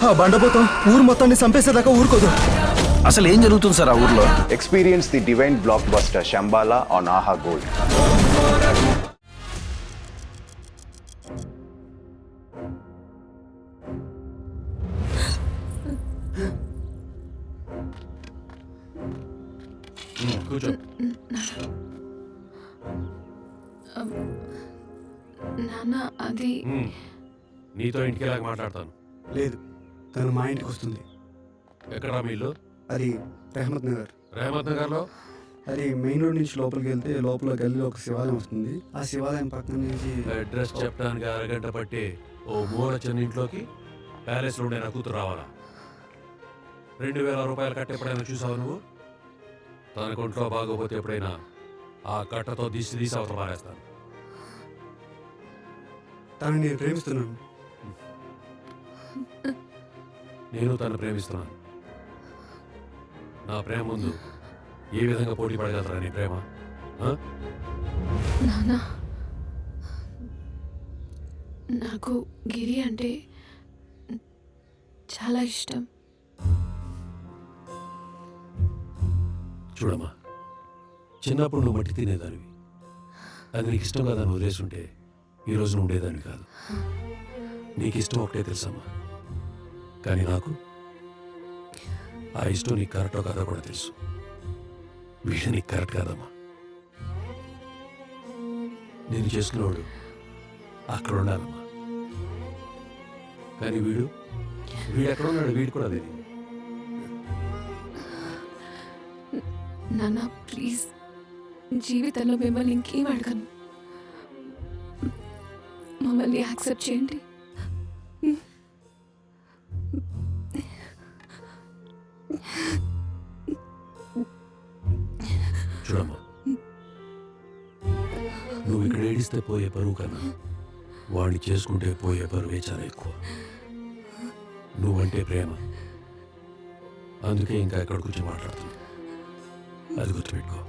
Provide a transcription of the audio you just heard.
ఆ బండపోతాం ఊరు మొత్తాన్ని చంపేసేదాకా ఊరుకోదు. అసలు ఏం జరుగుతుంది సార్ ఆ ఊర్లో? Experience the divine blockbuster Shambhala on Aha Gold. కూర్చో. నాన్న అది నీతో ఇంటికి వెళ్ళాక మాట్లాడతాను. లేదు, తను మా ఇంటికి వస్తుంది. ఎక్కడా మీ ఇల్లు? అది రెహమత్ నగర్. రెహమత్ నగర్లో? అది మెయిన్ రోడ్ నుంచి లోపలికి వెళ్తే లోపల గల్లీలో ఒక శివాలయం వస్తుంది. ఆ శివాలయం పక్కన నుంచి అడ్రస్ చెప్పడానికి అరగంట పట్టి ఓ మూల చిన్న ఇంట్లోకి ప్యాలెస్లో ఉండే నా కూతురు రావాలా? 2000 రూపాయలు కట్ట ఎప్పుడైనా చూసావు నువ్వు? తన కొంట్లో బాగోపోతే ఎప్పుడైనా ఆ కట్టతో తీసి అవతల పారేస్తాను. తను నేను ప్రేమిస్తున్నాను. నేను తను ప్రేమిస్తున్నాను. నా ప్రేమ ముందు ఏ విధంగా పోటీ పడగలరా నీ ప్రేమ? నాన్న నాకు గిరి అంటే చాలా ఇష్టం. చూడమ్మా, చిన్నప్పుడు నువ్వు మట్టి తినేదానివి. అది నీకు ఇష్టం కదా, నువ్వు వదిలేసుంటే ఈరోజు నువ్వు ఉండేదానివి కాదు. నీకు ఇష్టం ఒకటే తెలుసమ్మా, కానీ నాకు ఆ ఇష్టం నీకు కరెక్టో కాదో కూడా తెలుసు. వీడు నీకు కరెక్ట్ కాదమ్మా. నేను చేసుకునేవాడు అక్కడ ఉండాలమ్మా, కానీ వీడు ఎక్కడ ఉన్నాడు వీడు కూడా తెలియదు. నాన్న ప్లీజ్, జీవితంలో మిమ్మల్ని ఇంకేం అడగను. మమ్మల్ని యాక్సెప్ట్ చేయండి. చూడమ్మా, నువ్వు ఇక్కడ ఏడిస్తే పోయే పరువు కన్నా వాడిని చేసుకుంటే పోయే పరువే చాలా ఎక్కువ. నువ్వంటే ప్రేమ, అందుకే ఇంకా ఎక్కడ కూర్చొని మాట్లాడుతున్నావు. అది గుర్తుపెట్టుకో.